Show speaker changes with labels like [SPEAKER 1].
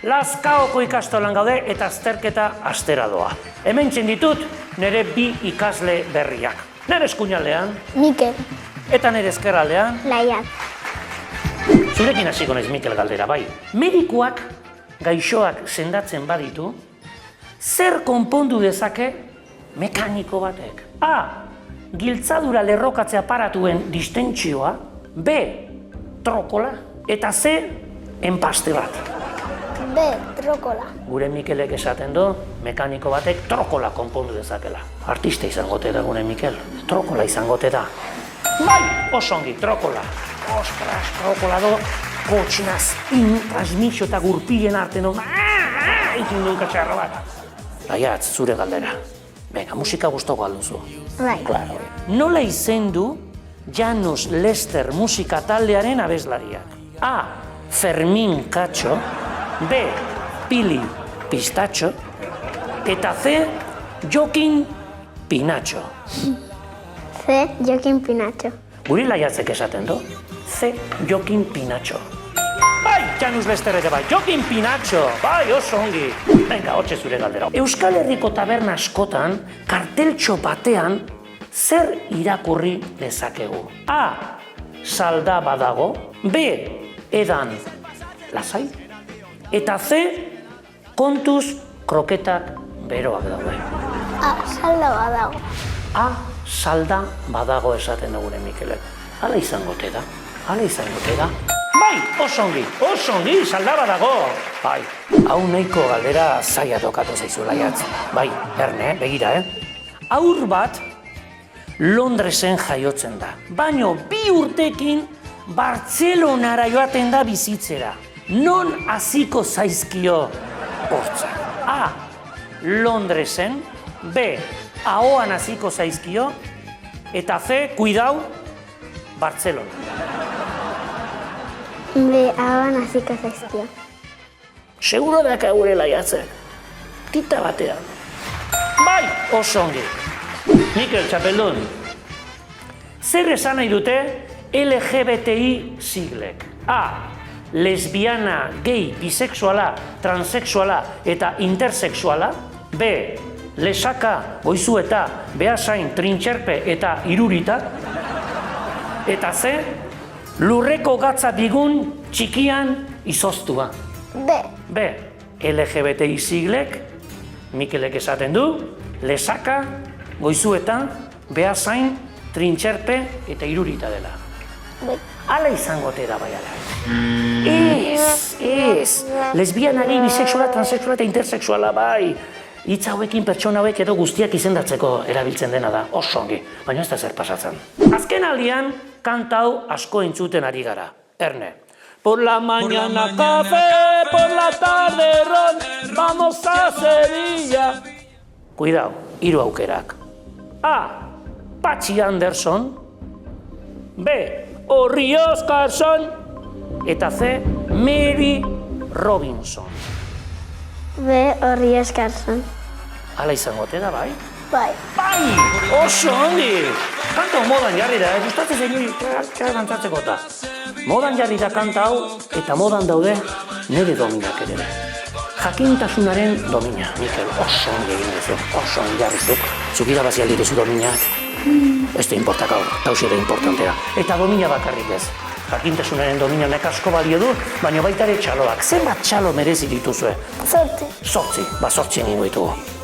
[SPEAKER 1] Lazkaoko ikastolan gaude eta azterketa astera doa. Hemen ditut nire bi ikasle berriak. Nire eskuinaldean.
[SPEAKER 2] Mikel.
[SPEAKER 1] Eta nire ezkerraldean.
[SPEAKER 2] Laiat.
[SPEAKER 1] Zurekin hasiko naiz Mikel galdera, bai. Medikuak gaixoak sendatzen baditu, zer konpondu dezake mekaniko batek? A. Giltzadura lerrokatze aparatuen distentsioa. B. Trokola. Eta C. Enpaste bat.
[SPEAKER 2] B. Trokola.
[SPEAKER 1] Gure Mikelek esaten du, mekaniko batek trokola konpondu dezakela. Artista izangote da gure Mikel. Trokola izangote da. Bai, oso ongi, trokola. Ostras, trokola do, kotxinaz, transmisio eta gurpilen arten do, ikin duen katxarra bat. Laiatz, zure galdera. Venga, musika guztoko alduzu.
[SPEAKER 2] Bai.
[SPEAKER 1] Claro. Nola izendu Janus Lester musika taldearen abeslariak? A. Fermin Katxo. B. Pili Pistacho. Eta C. Jokin Pinacho.
[SPEAKER 2] C. Jokin Pinacho.
[SPEAKER 1] Guri Laiatzek esaten du? C. Jokin Pinacho. Bai, Janus Lester ere bai, Jokin Pinacho, bai, oso ongi. Venga, hortxe zure galdera. Euskal Herriko taberna askotan, karteltxo batean, zer irakurri dezakegu? A. Salda badago. B. Edan lasai. Eta C. Kontuz kroketak beroak daude.
[SPEAKER 2] A. Salda badago.
[SPEAKER 1] A. Salda badago esaten da gure Mikelek. Hala izangote da, hala izangote da. Bai, oso ongi, salda badago. Bai, hau nahiko galdera zaila tokatu zaizu Laiatz. Bai, Erne, begira, Haur bat Londresen jaiotzen da, baino 2 urtekin Bartzelonara joaten da bizitzera. Non hasiko zaizkio hortzak? A. Londresen. B. Ahoan hasiko zaizkio. Eta C. Kuidau, Bartzelona.
[SPEAKER 2] B. Ahoan hasiko zaizkio.
[SPEAKER 1] Seguro daka gure Laiatzek. Tita batean. Bai, oso ongi. Mikel, txapeldun. Zer esan nahi dute LGBTI siglek? A. Lesbiana, gay, bisexuala, transexuala eta intersexuala. B. Lesaka, goizueta, behasain, trintxerpe eta irurita. Eta C. Lurreko gatza bigun txikian izoztua.
[SPEAKER 2] B.
[SPEAKER 1] B. LGBTI siglek, Mikelek esaten du, lesaka, goizueta, behasain, trintxerpe eta irurita dela.
[SPEAKER 2] B.
[SPEAKER 1] Hala izangote da bai ala. Ez. Lesbianari, bisexuala, transexuala eta intersexuala bai. Hitz hauekin pertsona hauek edo guztiak izendatzeko erabiltzen dena da, oso ongi, baina ez da zer pasatzen. Azken aldian, kanta hau asko entzuten ari gara. Erne. Por la mañana café, por la tarde ron, vamos a Sevilla. Cuidao, 3 aukerak. A. Patxi Anderson. B. Horri Oskarson. Eta C. Mary Robinson.
[SPEAKER 2] B. Horri Oskarson.
[SPEAKER 1] Hala izangote da, bai?
[SPEAKER 2] Bai.
[SPEAKER 1] Bai! Oso ongi! Kanta hau modan jarri da, gustatzen zein dantzatzeko eta. Modan jarri da kanta hau, eta modan daude nire dominak ere. Jakintasunaren domina, Mikel, oso ongi egin duzu, oso ongi jarrizuk. Zuk irabazi aldi duzu dominak. Ez da importak hau, tausi da importantea. Eta domina bakarrik ez. Jakintasunaren domina nek asko balio du, baina baita ere txaloak. Zenbat txalo merezi dituzue?
[SPEAKER 2] 8.
[SPEAKER 1] 8, 8 egingo ditugu.